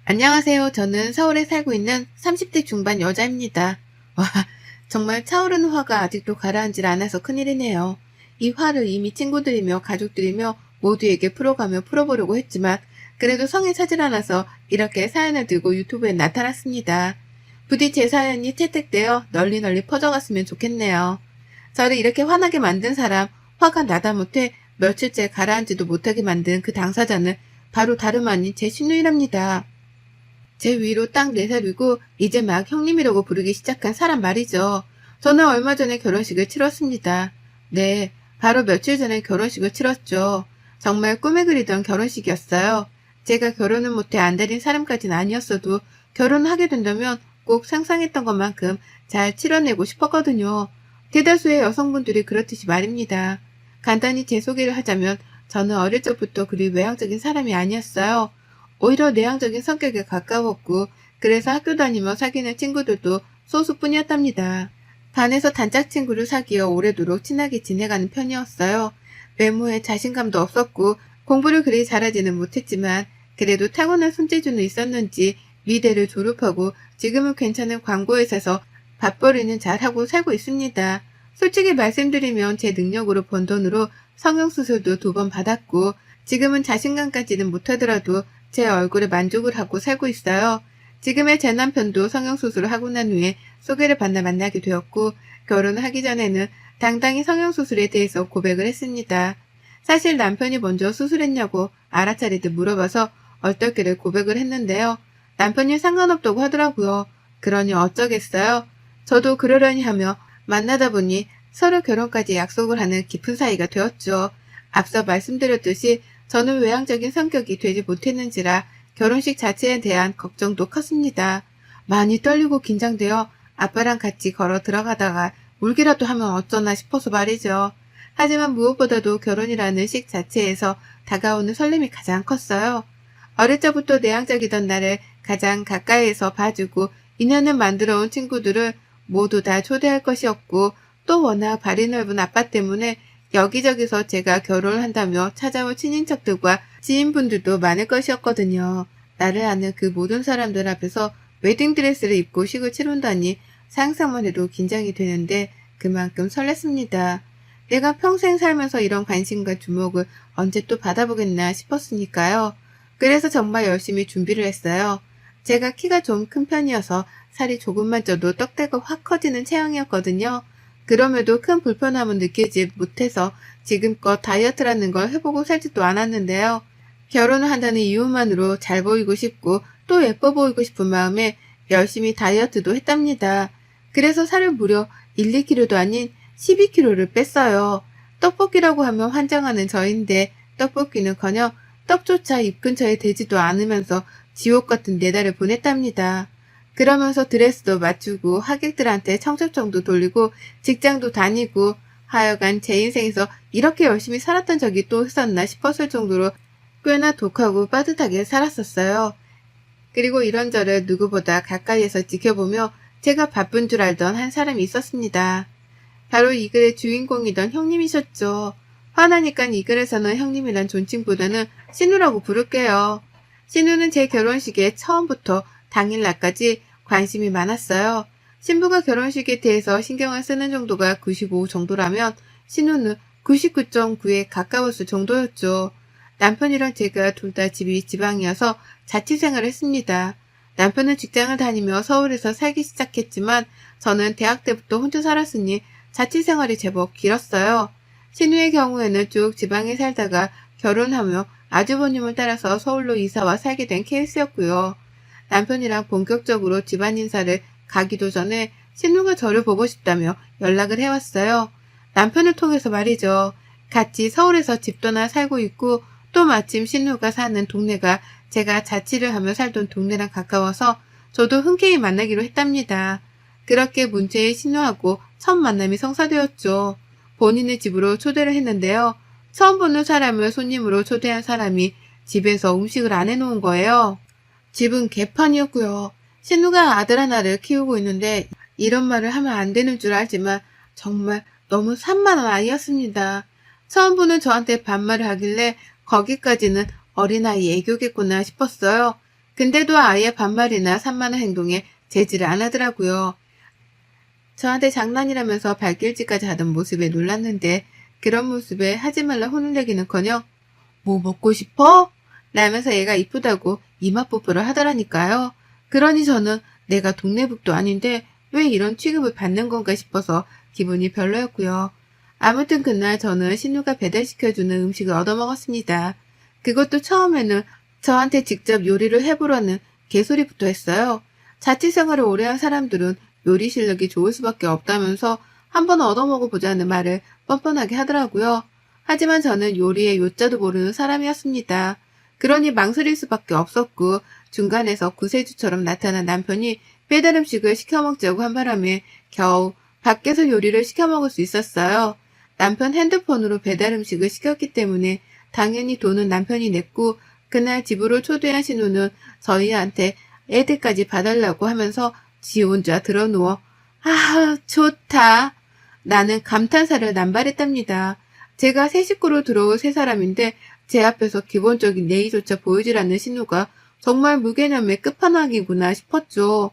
안녕하세요. 저는 서울에 살고 있는 30대 중반 여자입니다. 와, 정말 차오르는 화가 아직도 가라앉질 않아서 큰일이네요. 이 화를 이미 친구들이며 가족들이며 모두에게 풀어가며 풀어보려고 했지만 그래도 성에 차질 않아서 이렇게 사연을 들고 유튜브에 나타났습니다. 부디 제 사연이 채택되어 널리 퍼져갔으면 좋겠네요. 저를 이렇게 화나게 만든 사람, 화가 나다 못해 며칠째 가라앉지도 못하게 만든 그 당사자는 바로 다름 아닌 제 시누이랍니다. 제 위로 딱 내세우고 이제 막 형님이라고 부르기 시작한 사람 말이죠. 저는 얼마 전에 결혼식을 치렀습니다. 네, 바로 며칠 전에 결혼식을 치렀죠. 정말 꿈에 그리던 결혼식이었어요. 제가 결혼을 못해 안달인 사람까지는 아니었어도 결혼하게 된다면 꼭 상상했던 것만큼 잘 치러내고 싶었거든요. 대다수의 여성분들이 그렇듯이 말입니다. 간단히 제 소개를 하자면 저는 어릴 적부터 그리 외향적인 사람이 아니었어요. 오히려 내향적인 성격에 가까웠고 그래서 학교 다니며 사귀는 친구들도 소수뿐이었답니다. 반에서 단짝 친구를 사귀어 오래도록 친하게 지내가는 편이었어요. 외모에 자신감도 없었고 공부를 그리 잘하지는 못했지만 그래도 타고난 손재주는 있었는지 미대를 졸업하고 지금은 괜찮은 광고회사에서 밥벌이는 잘하고 살고 있습니다. 솔직히 말씀드리면 제 능력으로 번 돈으로 성형수술도 2번 받았고 지금은 자신감까지는 못하더라도 제 얼굴에 만족을 하고 살고 있어요. 지금의 제 남편도 성형수술을 하고 난 후에 소개를 받아 만나게 되었고 결혼을 하기 전에는 당당히 성형수술에 대해서 고백을 했습니다. 사실 남편이 먼저 수술했냐고 알아차리듯 물어봐서 얼떨결에 고백을 했는데요. 남편이 상관없다고 하더라고요. 그러니 어쩌겠어요. 저도 그러려니 하며 만나다 보니 서로 결혼까지 약속을 하는 깊은 사이가 되었죠. 앞서 말씀드렸듯이 저는 외향적인 성격이 되지 못했는지라 결혼식 자체에 대한 걱정도 컸습니다. 많이 떨리고 긴장되어 아빠랑 같이 걸어 들어가다가 울기라도 하면 어쩌나 싶어서 말이죠. 하지만 무엇보다도 결혼이라는 식 자체에서 다가오는 설렘이 가장 컸어요. 어릴 적부터 내향적이던 나를 가장 가까이에서 봐주고 인연을 만들어온 친구들을 모두 다 초대할 것이었고 또 워낙 발이 넓은 아빠 때문에 여기저기서 제가 결혼을 한다며 찾아올 친인척들과 지인분들도 많을 것이었거든요. 나를 아는 그 모든 사람들 앞에서 웨딩드레스를 입고 식을 치른다니 상상만 해도 긴장이 되는데 그만큼 설렜습니다. 내가 평생 살면서 이런 관심과 주목을 언제 또 받아보겠나 싶었으니까요. 그래서 정말 열심히 준비를 했어요. 제가 키가 좀 큰 편이어서 살이 조금만 쪄도 떡대가 확 커지는 체형이었거든요. 그럼에도 큰 불편함은 느끼지 못해서 지금껏 다이어트라는 걸 해보고 살지도 않았는데요. 결혼을 한다는 이유만으로 잘 보이고 싶고 또 예뻐 보이고 싶은 마음에 열심히 다이어트도 했답니다. 그래서 살을 무려 1, 2kg도 아닌 12kg를 뺐어요. 떡볶이라고 하면 환장하는 저인데 떡볶이는커녕 떡조차 입 근처에 대지도 않으면서 지옥 같은 4달을 보냈답니다. 그러면서 드레스도 맞추고 하객들한테 청첩장도 돌리고 직장도 다니고 하여간 제 인생에서 이렇게 열심히 살았던 적이 또 있었나 싶었을 정도로 꽤나 독하고 빠듯하게 살았었어요. 그리고 이런저런 누구보다 가까이에서 지켜보며 제가 바쁜 줄 알던 한 사람이 있었습니다. 바로 이 글의 주인공이던 형님이셨죠. 화나니까 이 글에서는 형님이란 존칭보다는 신우라고 부를게요. 신우는 제 결혼식에 처음부터 당일날까지 관심이 많았어요. 신부가 결혼식에 대해서 신경을 쓰는 정도가 95 정도라면 신우는 99.9에 가까웠을 정도였죠. 남편이랑 제가 둘 다 집이 지방이어서 자취생활을 했습니다. 남편은 직장을 다니며 서울에서 살기 시작했지만 저는 대학 때부터 혼자 살았으니 자취생활이 제법 길었어요. 신우의 경우에는 쭉 지방에 살다가 결혼하며 아주버님을 따라서 서울로 이사와 살게 된 케이스였고요. 남편이랑 본격적으로 집안 인사를 가기도 전에 신우가 저를 보고 싶다며 연락을 해왔어요. 남편을 통해서 말이죠. 같이 서울에서 집도 하나 살고 있고 또 마침 신우가 사는 동네가 제가 자취를 하며 살던 동네랑 가까워서 저도 흔쾌히 만나기로 했답니다. 그렇게 문제의 신우하고 첫 만남이 성사되었죠. 본인의 집으로 초대를 했는데요. 처음 보는 사람을 손님으로 초대한 사람이 집에서 음식을 안 해놓은 거예요. 집은 개판이었고요. 신우가 아들 하나를 키우고 있는데 이런 말을 하면 안 되는 줄 알지만 정말 너무 산만한 아이였습니다. 처음 보는 저한테 반말을 하길래 거기까지는 어린아이 애교겠구나 싶었어요. 근데도 아예 반말이나 산만한 행동에 제지를 안 하더라고요. 저한테 장난이라면서 발길질까지 하던 모습에 놀랐는데 그런 모습에 하지 말라 혼을 내기는커녕 뭐 먹고 싶어? 라면서 얘가 이쁘다고 이마 뽀뽀를 하더라니까요. 그러니 저는 내가 동네북도 아닌데 왜 이런 취급을 받는 건가 싶어서 기분이 별로였고요. 아무튼 그날 저는 신우가 배달시켜주는 음식을 얻어먹었습니다. 그것도 처음에는 저한테 직접 요리를 해보라는 개소리부터 했어요. 자취생활을 오래 한 사람들은 요리 실력이 좋을 수밖에 없다면서 한번 얻어먹어보자는 말을 뻔뻔하게 하더라고요. 하지만 저는 요리의 요자도 모르는 사람이었습니다. 그러니 망설일 수밖에 없었고 중간에서 구세주처럼 나타난 남편이 배달 음식을 시켜 먹자고 한 바람에 겨우 밖에서 요리를 시켜 먹을 수 있었어요. 남편 핸드폰으로 배달 음식을 시켰기 때문에 당연히 돈은 남편이 냈고 그날 집으로 초대한 신우는 저희한테 애들까지 봐달라고 하면서 지 혼자 드러누워 아 좋다. 나는 감탄사를 남발했답니다. 제가 새 식구로 들어올 세 사람인데 제 앞에서 기본적인 예의조차 보이질 않는 신우가 정말 무개념의 끝판왕이구나 싶었죠.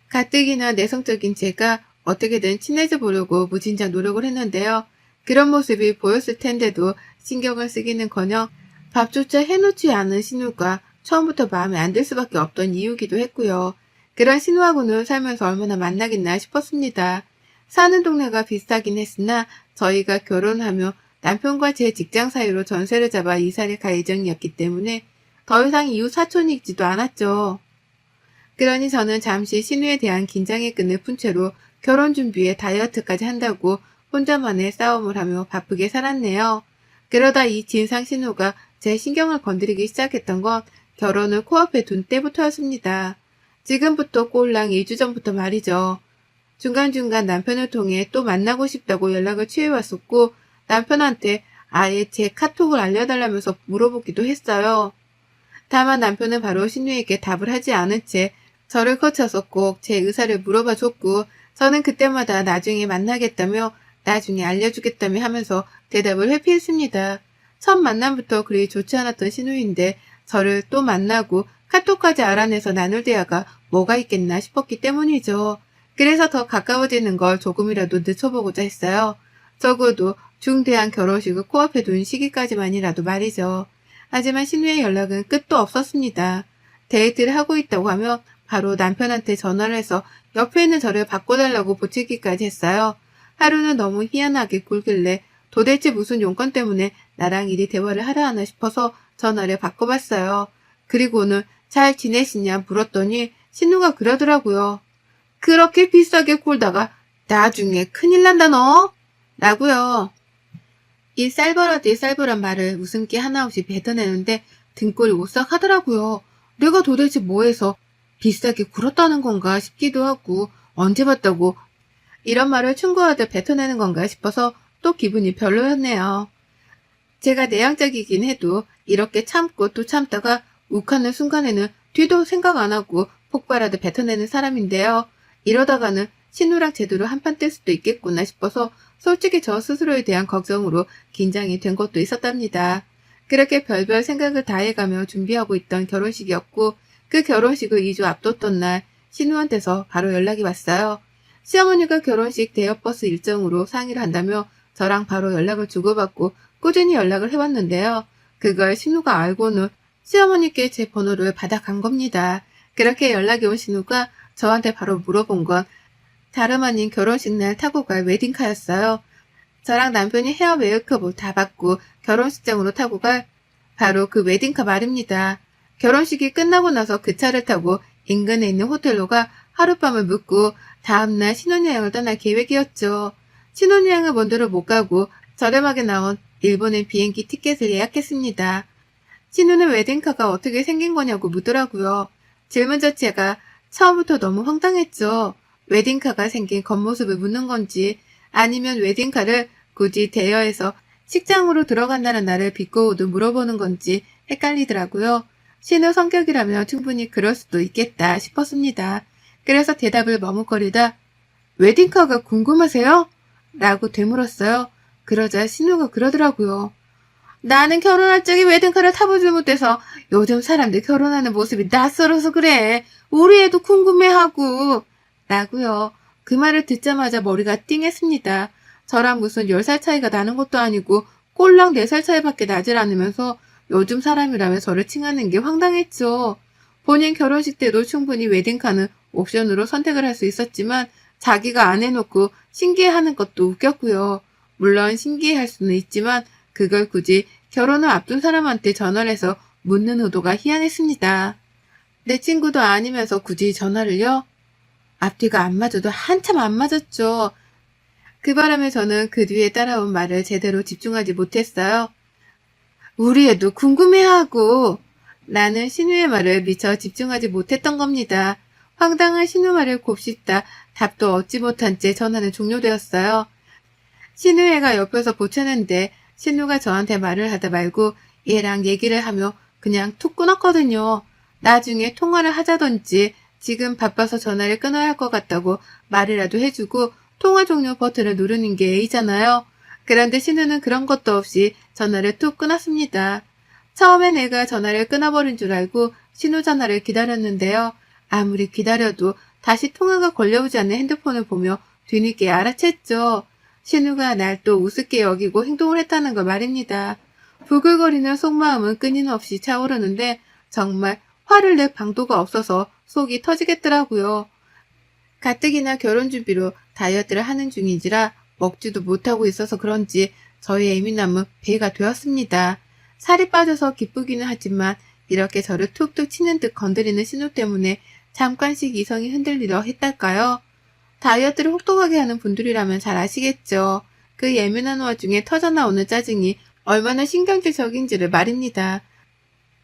가뜩이나 내성적인 제가 어떻게든 친해져 보려고 무진장 노력을 했는데요. 그런 모습이 보였을 텐데도 신경을 쓰기는커녕 밥조차 해놓지 않은 신우가 처음부터 마음에 안 들 수밖에 없던 이유기도 했고요. 그런 신우하고는 살면서 얼마나 만나겠나 싶었습니다. 사는 동네가 비슷하긴 했으나 저희가 결혼하며 남편과 제 직장 사이로 전세를 잡아 이사를 갈 예정이었기 때문에 더 이상 이웃 사촌이지도 않았죠. 그러니 저는 잠시 신우에 대한 긴장의 끈을 푼 채로 결혼 준비에 다이어트까지 한다고 혼자만의 싸움을 하며 바쁘게 살았네요. 그러다 이 진상 신우가 제 신경을 건드리기 시작했던 건 결혼을 코앞에 둔 때부터였습니다. 지금부터 꼴랑 2주 전부터 말이죠. 중간중간 남편을 통해 또 만나고 싶다고 연락을 취해왔었고 남편한테 아예 제 카톡을 알려달라면서 물어보기도 했어요. 다만 남편은 바로 신우에게 답을 하지 않은 채 저를 거쳐서 꼭 제 의사를 물어봐 줬고 저는 그때마다 나중에 만나겠다며 나중에 알려주겠다며 하면서 대답을 회피했습니다. 첫 만남부터 그리 좋지 않았던 신우인데 저를 또 만나고 카톡까지 알아내서 나눌 대화가 뭐가 있겠나 싶었기 때문이죠. 그래서 더 가까워지는 걸 조금이라도 늦춰보고자 했어요. 적어도 중대한 결혼식을 코앞에 둔 시기까지만이라도 말이죠. 하지만 신우의 연락은 끝도 없었습니다. 데이트를 하고 있다고 하며 바로 남편한테 전화를 해서 옆에 있는 저를 바꿔달라고 보채기까지 했어요. 하루는 너무 희한하게 굴길래 도대체 무슨 용건 때문에 나랑 이리 대화를 하려 하나 싶어서 전화를 바꿔봤어요. 그리고는 잘 지내시냐 물었더니 신우가 그러더라고요. 그렇게 비싸게 굴다가 나중에 큰일 난다 너? 라고요. 이 쌀벌하디 쌀벌한 말을 웃음기 하나 없이 뱉어내는데 등골이 오싹 하더라고요. 내가 도대체 뭐해서 비싸게 굴었다는 건가 싶기도 하고 언제 봤다고 이런 말을 충고하듯 뱉어내는 건가 싶어서 또 기분이 별로였네요. 제가 내향적이긴 해도 이렇게 참고 또 참다가 욱하는 순간에는 뒤도 생각 안 하고 폭발하듯 뱉어내는 사람인데요. 이러다가는 신우랑 제대로 한판 뜰 수도 있겠구나 싶어서 솔직히 저 스스로에 대한 걱정으로 긴장이 된 것도 있었답니다. 그렇게 별별 생각을 다 해가며 준비하고 있던 결혼식이었고 그 결혼식을 2주 앞뒀던 날 신우한테서 바로 연락이 왔어요. 시어머니가 결혼식 대여버스 일정으로 상의를 한다며 저랑 바로 연락을 주고받고 꾸준히 연락을 해왔는데요. 그걸 신우가 알고는 시어머니께 제 번호를 받아간 겁니다. 그렇게 연락이 온 신우가 저한테 바로 물어본 건 다름 아닌 결혼식 날 타고 갈 웨딩카였어요. 저랑 남편이 헤어 메이크업을 다 받고 결혼식장으로 타고 갈 바로 그 웨딩카 말입니다. 결혼식이 끝나고 나서 그 차를 타고 인근에 있는 호텔로 가 하룻밤을 묵고 다음날 신혼여행을 떠날 계획이었죠. 신혼여행을 먼저로 못 가고 저렴하게 나온 일본행 비행기 티켓을 예약했습니다. 신우는 웨딩카가 어떻게 생긴 거냐고 묻더라고요. 질문 자체가 처음부터 너무 황당했죠. 웨딩카가 생긴 겉모습을 묻는 건지 아니면 웨딩카를 굳이 대여해서 식장으로 들어간다는 날을 비꼬고도 물어보는 건지 헷갈리더라고요. 신우 성격이라면 충분히 그럴 수도 있겠다 싶었습니다. 그래서 대답을 머뭇거리다 웨딩카가 궁금하세요? 라고 되물었어요. 그러자 신우가 그러더라고요. 나는 결혼할 적에 웨딩카를 타보지 못해서 요즘 사람들 결혼하는 모습이 낯설어서 그래. 우리 애도 궁금해하고. 라고요. 그 말을 듣자마자 머리가 띵했습니다. 저랑 무슨 10살 차이가 나는 것도 아니고 꼴랑 4살 차이밖에 나질 않으면서 요즘 사람이라며 저를 칭하는 게 황당했죠. 본인 결혼식 때도 충분히 웨딩카는 옵션으로 선택을 할 수 있었지만 자기가 안 해놓고 신기해하는 것도 웃겼고요. 물론 신기해할 수는 있지만 그걸 굳이 결혼을 앞둔 사람한테 전화를 해서 묻는 의도가 희한했습니다. 내 친구도 아니면서 굳이 전화를요? 앞뒤가 안 맞아도 한참 안 맞았죠. 그 바람에 저는 그 뒤에 따라온 말을 제대로 집중하지 못했어요. 우리 애도 궁금해하고. 나는 신우의 말을 미처 집중하지 못했던 겁니다. 황당한 신우 말을 곱씹다 답도 얻지 못한 채 전화는 종료되었어요. 신우애가 옆에서 보채는데 신우가 저한테 말을 하다 말고 얘랑 얘기를 하며 그냥 툭 끊었거든요. 나중에 통화를 하자던지 지금 바빠서 전화를 끊어야 할 것 같다고 말이라도 해주고 통화 종료 버튼을 누르는 게 A잖아요. 그런데 신우는 그런 것도 없이 전화를 툭 끊었습니다. 처음엔 애가 전화를 끊어버린 줄 알고 신우 전화를 기다렸는데요. 아무리 기다려도 다시 통화가 걸려오지 않는 핸드폰을 보며 뒤늦게 알아챘죠. 신우가 날 또 우습게 여기고 행동을 했다는 걸 말입니다. 부글거리는 속마음은 끊임없이 차오르는데 정말 화를 낼 방도가 없어서 속이 터지겠더라고요. 가뜩이나 결혼 준비로 다이어트를 하는 중인지라 먹지도 못하고 있어서 그런지 저의 예민함은 배가 되었습니다. 살이 빠져서 기쁘기는 하지만 이렇게 저를 툭툭 치는 듯 건드리는 신호 때문에 잠깐씩 이성이 흔들리려 했달까요? 다이어트를 혹독하게 하는 분들이라면 잘 아시겠죠. 그 예민한 와중에 터져나오는 짜증이 얼마나 신경질적인지를 말입니다.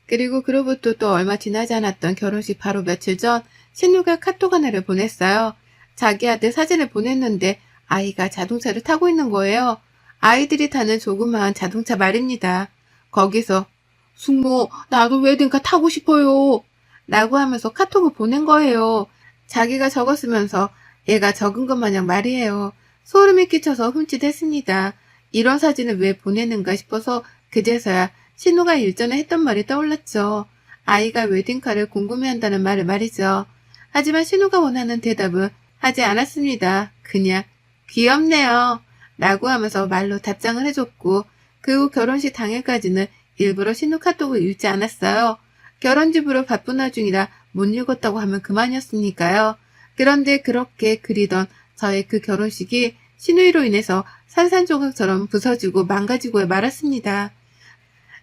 그리고 그로부터 또 얼마 지나지 않았던 결혼식 바로 며칠 전 신우가 카톡 하나를 보냈어요. 자기 아들 사진을 보냈는데 아이가 자동차를 타고 있는 거예요. 아이들이 타는 조그마한 자동차 말입니다. 거기서 숙모 나도 웨딩카 타고 싶어요 라고 하면서 카톡을 보낸 거예요. 자기가 적었으면서 얘가 적은 것 마냥 말이에요. 소름이 끼쳐서 흠칫했습니다. 이런 사진을 왜 보내는가 싶어서 그제서야 신우가 일전에 했던 말이 떠올랐죠. 아이가 웨딩카를 궁금해한다는 말을 말이죠. 하지만 신우가 원하는 대답은 하지 않았습니다. 그냥 귀엽네요 라고 하면서 말로 답장을 해줬고 그 후 결혼식 당일까지는 일부러 신우 카톡을 읽지 않았어요. 결혼 준비로 바쁜 와중이라 못 읽었다고 하면 그만이었으니까요. 그런데 그렇게 그리던 저의 그 결혼식이 신우이로 인해서 산산조각처럼 부서지고 망가지고 말았습니다.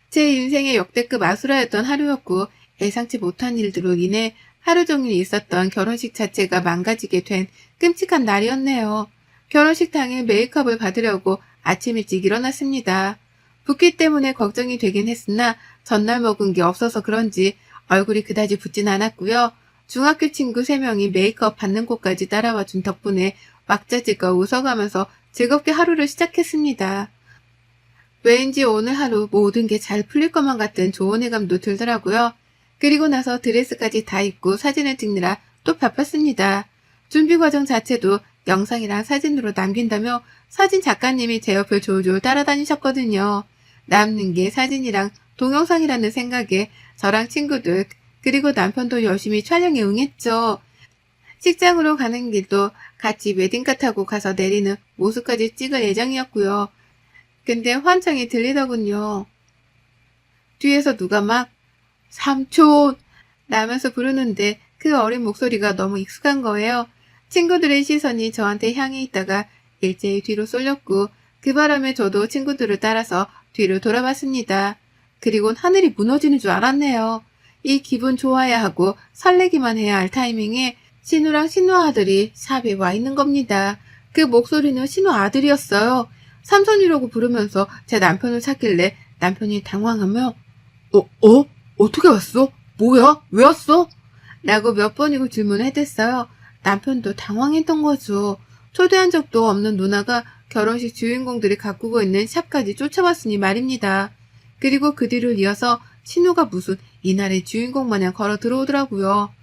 제 인생의 역대급 아수라였던 하루였고 예상치 못한 일들로 인해 하루 종일 있었던 결혼식 자체가 망가지게 된 끔찍한 날이었네요. 결혼식 당일 메이크업을 받으려고 아침 일찍 일어났습니다. 붓기 때문에 걱정이 되긴 했으나 전날 먹은 게 없어서 그런지 얼굴이 그다지 붓진 않았고요. 중학교 친구 3명이 메이크업 받는 곳까지 따라와 준 덕분에 왁자지껄 웃어가면서 즐겁게 하루를 시작했습니다. 왠지 오늘 하루 모든 게 잘 풀릴 것만 같은 좋은 예감도 들더라고요. 그리고 나서 드레스까지 다 입고 사진을 찍느라 또 바빴습니다. 준비 과정 자체도 영상이랑 사진으로 남긴다며 사진 작가님이 제 옆을 졸졸 따라다니셨거든요. 남는 게 사진이랑 동영상이라는 생각에 저랑 친구들 그리고 남편도 열심히 촬영에 응했죠. 식장으로 가는 길도 같이 웨딩카 타고 가서 내리는 모습까지 찍을 예정이었고요. 근데 환청이 들리더군요. 뒤에서 누가 막 삼촌 라면서 부르는데 그 어린 목소리가 너무 익숙한 거예요. 친구들의 시선이 저한테 향해 있다가 일제히 뒤로 쏠렸고 그 바람에 저도 친구들을 따라서 뒤를 돌아봤습니다. 그리곤 하늘이 무너지는 줄 알았네요. 이 기분 좋아야 하고 설레기만 해야 할 타이밍에 신우랑 신우 아들이 샵에 와 있는 겁니다. 그 목소리는 신우 아들이었어요. 삼촌이라고 부르면서 제 남편을 찾길래 남편이 당황하며 어떻게 왔어? 뭐야? 왜 왔어? 라고 몇 번이고 질문을 해댔어요. 남편도 당황했던 거죠. 초대한 적도 없는 누나가 결혼식 주인공들이 가꾸고 있는 샵까지 쫓아왔으니 말입니다. 그리고 그 뒤를 이어서 신우가 무슨 이날의 주인공 마냥 걸어 들어오더라고요.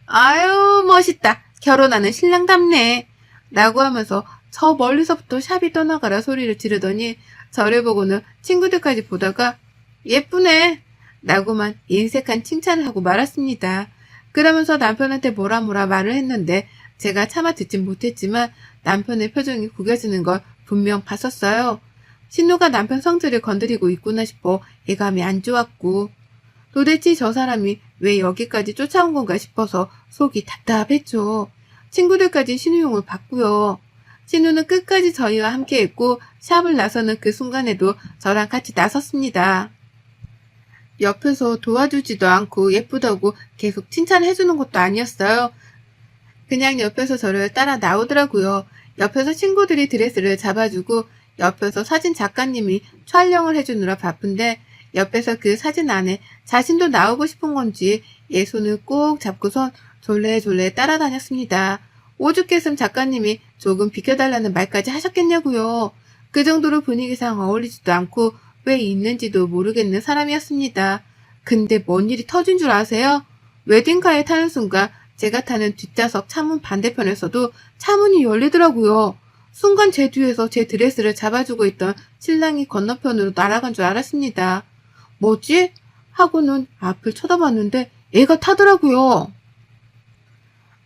아유 멋있다. 결혼하는 신랑답네. 라고 하면서 저 멀리서부터 샵이 떠나가라 소리를 지르더니 저를 보고는 친구들까지 보다가 예쁘네. 라고만 인색한 칭찬을 하고 말았습니다. 그러면서 남편한테 뭐라 말을 했는데 제가 차마 듣진 못했지만 남편의 표정이 구겨지는 걸 분명 봤었어요. 신우가 남편 성질을 건드리고 있구나 싶어 예감이 안 좋았고 도대체 저 사람이 왜 여기까지 쫓아온 건가 싶어서 속이 답답했죠. 친구들까지 신우용을 봤고요. 신우는 끝까지 저희와 함께했고 샵을 나서는 그 순간에도 저랑 같이 나섰습니다. 옆에서 도와주지도 않고 예쁘다고 계속 칭찬해주는 것도 아니었어요. 그냥 옆에서 저를 따라 나오더라고요. 옆에서 친구들이 드레스를 잡아주고 옆에서 사진 작가님이 촬영을 해주느라 바쁜데 옆에서 그 사진 안에 자신도 나오고 싶은 건지 얘 손을 꼭 잡고선 졸래졸래 따라다녔습니다. 오죽했음 작가님이 조금 비켜달라는 말까지 하셨겠냐고요. 그 정도로 분위기상 어울리지도 않고 왜 있는지도 모르겠는 사람이었습니다. 근데 뭔 일이 터진 줄 아세요? 웨딩카에 타는 순간 제가 타는 뒷좌석 차문 반대편에서도 차문이 열리더라고요. 순간 제 뒤에서 제 드레스를 잡아주고 있던 신랑이 건너편으로 날아간 줄 알았습니다. 뭐지? 하고는 앞을 쳐다봤는데 애가 타더라고요.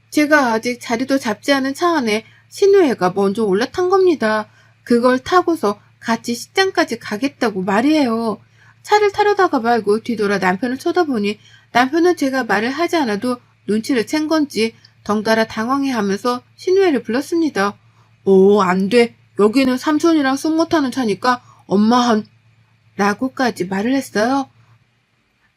제가 아직 자리도 잡지 않은 차 안에 신우애가 먼저 올라탄 겁니다. 그걸 타고서 같이 식장까지 가겠다고 말이에요. 차를 타려다가 말고 뒤돌아 남편을 쳐다보니 남편은 제가 말을 하지 않아도 눈치를 챈 건지 덩달아 당황해하면서 신우애를 불렀습니다. 안 돼. 여기는 삼촌이랑 속 못하는 차니까 엄마한 라고까지 말을 했어요.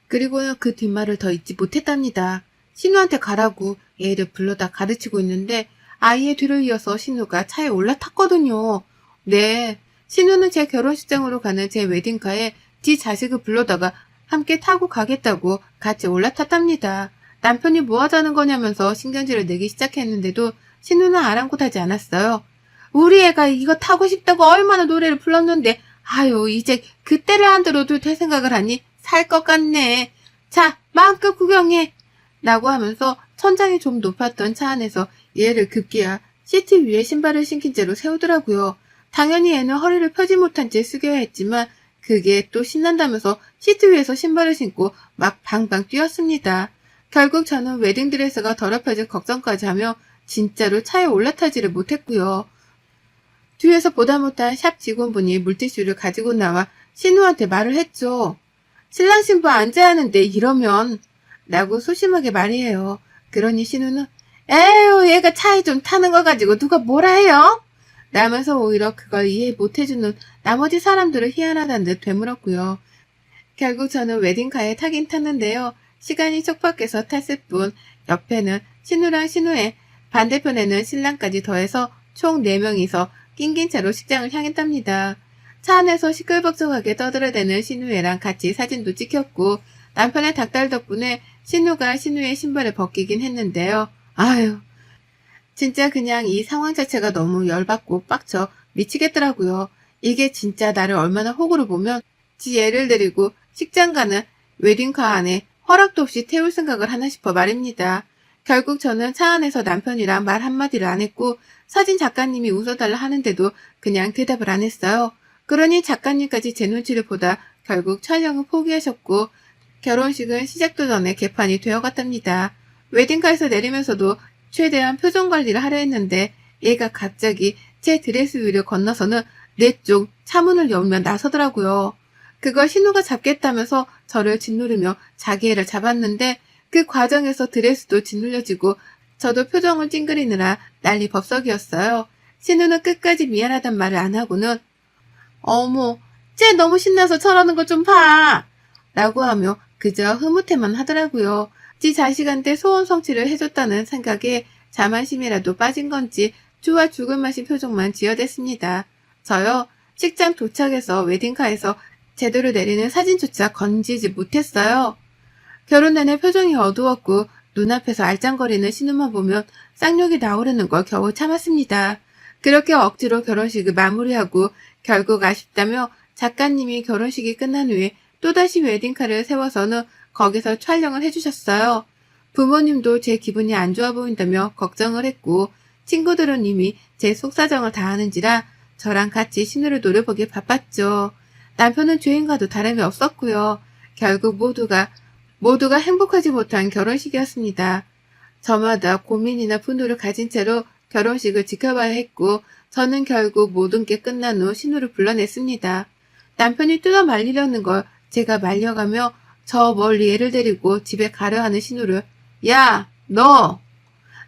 그리고는 그 뒷말을 더 잊지 못했답니다. 신우한테 가라고 얘를 불러다 가르치고 있는데 아이의 뒤를 이어서 신우가 차에 올라탔거든요. 네, 신우는 제 결혼식장으로 가는 제 웨딩카에 지 자식을 불러다가 함께 타고 가겠다고 같이 올라탔답니다. 남편이 뭐 하자는 거냐면서 신경질을 내기 시작했는데도 신우는 아랑곳하지 않았어요. 우리 애가 이거 타고 싶다고 얼마나 노래를 불렀는데 아유 이제 그때를 안 들어도 될 생각을 하니 살 것 같네. 자 마음껏 구경해. 라고 하면서 천장이 좀 높았던 차 안에서 얘를 급기야 시트 위에 신발을 신긴 채로 세우더라고요. 당연히 애는 허리를 펴지 못한 채 숙여야 했지만 그게 또 신난다면서 시트 위에서 신발을 신고 막 방방 뛰었습니다. 결국 저는 웨딩드레스가 더럽혀질 걱정까지 하며 진짜로 차에 올라타지를 못했고요. 뒤에서 보다 못한 샵 직원분이 물티슈를 가지고 나와 신우한테 말을 했죠. 신랑 신부 앉아야 하는데 이러면 라고 소심하게 말이에요. 그러니 신우는 에휴 얘가 차에 좀 타는 거 가지고 누가 뭐라 해요? 라면서 오히려 그걸 이해 못해주는 나머지 사람들을 희한하다는 듯 되물었고요. 결국 저는 웨딩카에 타긴 탔는데요. 시간이 촉박해서 탔을 뿐 옆에는 신우랑 신우의 반대편에는 신랑까지 더해서 총 4명이서 낑긴 채로 식장을 향했답니다. 차 안에서 시끌벅적하게 떠들어대는 신우애랑 같이 사진도 찍혔고 남편의 닭달 덕분에 신우가 신우의 신발을 벗기긴 했는데요. 아유 진짜 그냥 이 상황 자체가 너무 열받고 빡쳐 미치겠더라고요. 이게 진짜 나를 얼마나 호구로 보면 지 애를 데리고 식장 가는 웨딩카 안에 허락도 없이 태울 생각을 하나 싶어 말입니다. 결국 저는 차 안에서 남편이랑 말 한마디를 안 했고 사진 작가님이 웃어달라 하는데도 그냥 대답을 안 했어요. 그러니 작가님까지 제 눈치를 보다 결국 촬영을 포기하셨고 결혼식은 시작도 전에 개판이 되어갔답니다. 웨딩카에서 내리면서도 최대한 표정 관리를 하려 했는데 얘가 갑자기 제 드레스 위를 건너서는 내 쪽 차문을 열며 나서더라고요. 그걸 신우가 잡겠다면서 저를 짓누르며 자기 애를 잡았는데 그 과정에서 드레스도 짓눌려지고 저도 표정을 찡그리느라 난리 법석이었어요. 신우는 끝까지 미안하단 말을 안 하고는 어머 쟤 너무 신나서 저러는 거 좀 봐 라고 하며 그저 흐뭇해만 하더라고요. 지 자식한테 소원 성취를 해줬다는 생각에 자만심이라도 빠진 건지 좋아 죽을 맛인 표정만 지어댔습니다. 저요 식장 도착해서 웨딩카에서 제대로 내리는 사진조차 건지지 못했어요. 결혼 내내 표정이 어두웠고 눈앞에서 알짱거리는 신우만 보면 쌍욕이 나오려는 걸 겨우 참았습니다. 그렇게 억지로 결혼식을 마무리하고 결국 아쉽다며 작가님이 결혼식이 끝난 후에 또다시 웨딩카를 세워서는 거기서 촬영을 해주셨어요. 부모님도 제 기분이 안 좋아 보인다며 걱정을 했고 친구들은 이미 제 속사정을 다 아는지라 저랑 같이 신우를 노려보길 바빴죠. 남편은 주인과도 다름이 없었고요. 결국 모두가 행복하지 못한 결혼식이었습니다. 저마다 고민이나 분노를 가진 채로 결혼식을 지켜봐야 했고 저는 결국 모든 게 끝난 후 신우를 불러냈습니다. 남편이 뜯어 말리려는 걸 제가 말려가며 저 멀리 애를 데리고 집에 가려 하는 신우를 야, 너!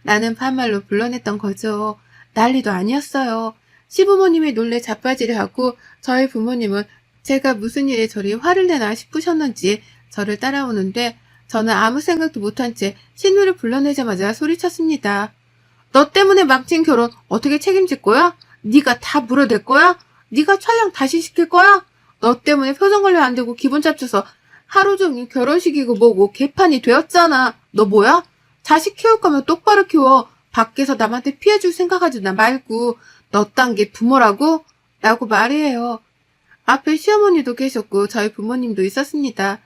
나는 반말로 불러냈던 거죠. 난리도 아니었어요. 시부모님이 놀래 자빠지려 하고 저희 부모님은 제가 무슨 일에 저리 화를 내나 싶으셨는지 저를 따라오는데 저는 아무 생각도 못한 채 신우를 불러내자마자 소리쳤습니다. 너 때문에 망친 결혼 어떻게 책임질 거야? 네가 다 물어댈 거야? 네가 촬영 다시 시킬 거야? 너 때문에 표정 관리 안 되고 기분 잡쳐서 하루 종일 결혼식이고 뭐고 개판이 되었잖아. 너 뭐야? 자식 키울 거면 똑바로 키워. 밖에서 남한테 피해줄 생각하지 말고 너 딴 게 부모라고? 라고 말해요. 앞에 시어머니도 계셨고 저희 부모님도 있었습니다.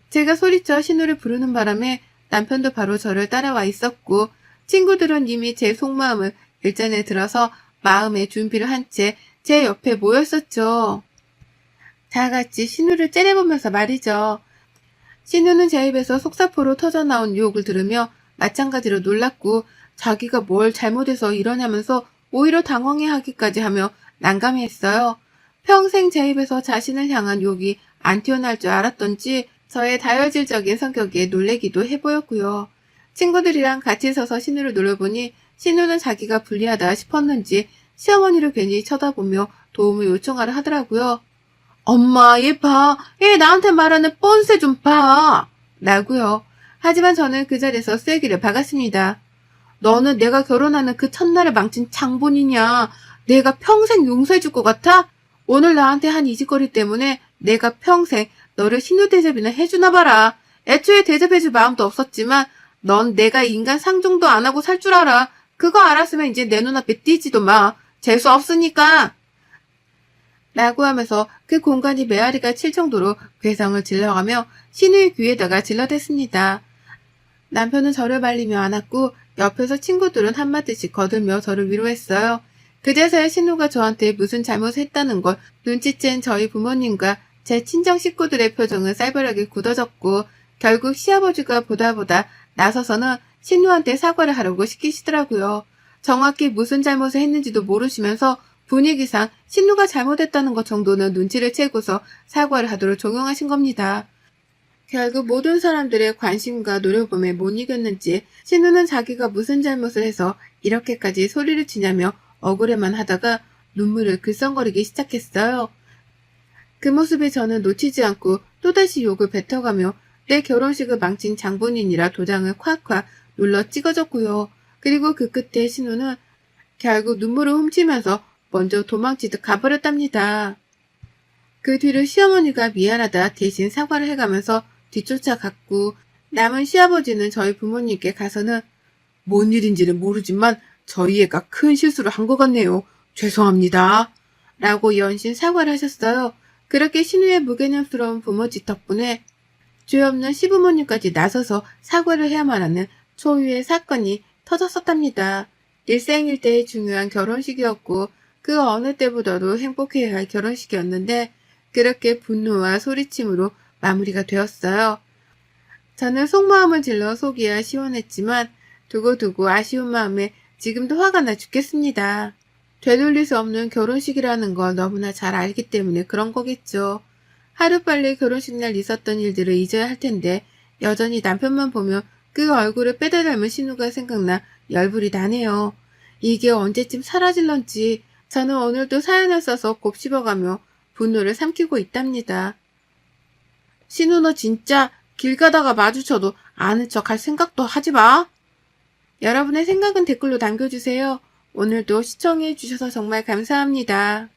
제가 소리쳐 신우를 부르는 바람에 남편도 바로 저를 따라와 있었고 친구들은 이미 제 속마음을 일전에 들어서 마음의 준비를 한 채 제 옆에 모였었죠. 다 같이 신우를 째려보면서 말이죠. 신우는 제 입에서 속사포로 터져나온 유혹을 들으며 마찬가지로 놀랐고 자기가 뭘 잘못해서 이러냐면서 오히려 당황해하기까지 하며 난감해했어요. 평생 제 입에서 자신을 향한 욕이 안 튀어나올 줄 알았던지 저의 다혈질적인 성격에 놀래기도 해보였고요. 친구들이랑 같이 서서 신우를 놀려보니 신우는 자기가 불리하다 싶었는지 시어머니를 괜히 쳐다보며 도움을 요청하려 하더라고요. 엄마, 얘 봐. 얘 나한테 말하는 뻔세 좀 봐. 라고요. 하지만 저는 그 자리에서 쐐기를 박았습니다. 너는 내가 결혼하는 그 첫날에 망친 장본이냐. 내가 평생 용서해줄 것 같아? 오늘 나한테 한 이 짓거리 때문에 내가 평생 너를 신우 대접이나 해주나 봐라. 애초에 대접해줄 마음도 없었지만 넌 내가 인간 상종도 안 하고 살 줄 알아. 그거 알았으면 이제 내 눈앞에 띄지도 마. 재수 없으니까. 라고 하면서 그 공간이 메아리가 칠 정도로 괴성을 질러가며 신우의 귀에다가 질러댔습니다. 남편은 저를 말리며 안았고 옆에서 친구들은 한마디씩 거들며 저를 위로했어요. 그제서야 신우가 저한테 무슨 잘못을 했다는 걸 눈치챈 저희 부모님과 제 친정 식구들의 표정은 쌀벌하게 굳어졌고 결국 시아버지가 보다 나서서는 신우한테 사과를 하라고 시키시더라고요. 정확히 무슨 잘못을 했는지도 모르시면서 분위기상 신우가 잘못했다는 것 정도는 눈치를 채고서 사과를 하도록 종용하신 겁니다. 결국 모든 사람들의 관심과 노려봄에 못 이겼는지 신우는 자기가 무슨 잘못을 해서 이렇게까지 소리를 치냐며 억울해만 하다가 눈물을 글썽거리기 시작했어요. 그 모습에 저는 놓치지 않고 또다시 욕을 뱉어가며 내 결혼식을 망친 장본인이라 도장을 콱콱 눌러 찍어줬고요. 그리고 그 끝에 신우는 결국 눈물을 훔치면서 먼저 도망치듯 가버렸답니다. 그 뒤로 시어머니가 미안하다 대신 사과를 해가면서 뒤쫓아갔고 남은 시아버지는 저희 부모님께 가서는 뭔 일인지는 모르지만 저희 애가 큰 실수를 한 것 같네요. 죄송합니다. 라고 연신 사과를 하셨어요. 그렇게 신우의 무개념스러운 부모짓 덕분에 죄 없는 시부모님까지 나서서 사과를 해야만 하는 초유의 사건이 터졌었답니다. 일생일대의 중요한 결혼식이었고 그 어느 때보다도 행복해야 할 결혼식이었는데 그렇게 분노와 소리침으로 마무리가 되었어요. 저는 속마음을 질러 속이야 시원했지만 두고두고 아쉬운 마음에 지금도 화가 나 죽겠습니다. 되돌릴 수 없는 결혼식이라는 걸 너무나 잘 알기 때문에 그런 거겠죠. 하루빨리 결혼식 날 있었던 일들을 잊어야 할 텐데 여전히 남편만 보면 그 얼굴을 빼다 닮은 신우가 생각나 열불이 나네요. 이게 언제쯤 사라질런지 저는 오늘도 사연을 써서 곱씹어가며 분노를 삼키고 있답니다. 신우 너 진짜 길 가다가 마주쳐도 아는 척 할 생각도 하지 마. 여러분의 생각은 댓글로 남겨주세요. 오늘도 시청해 주셔서 정말 감사합니다.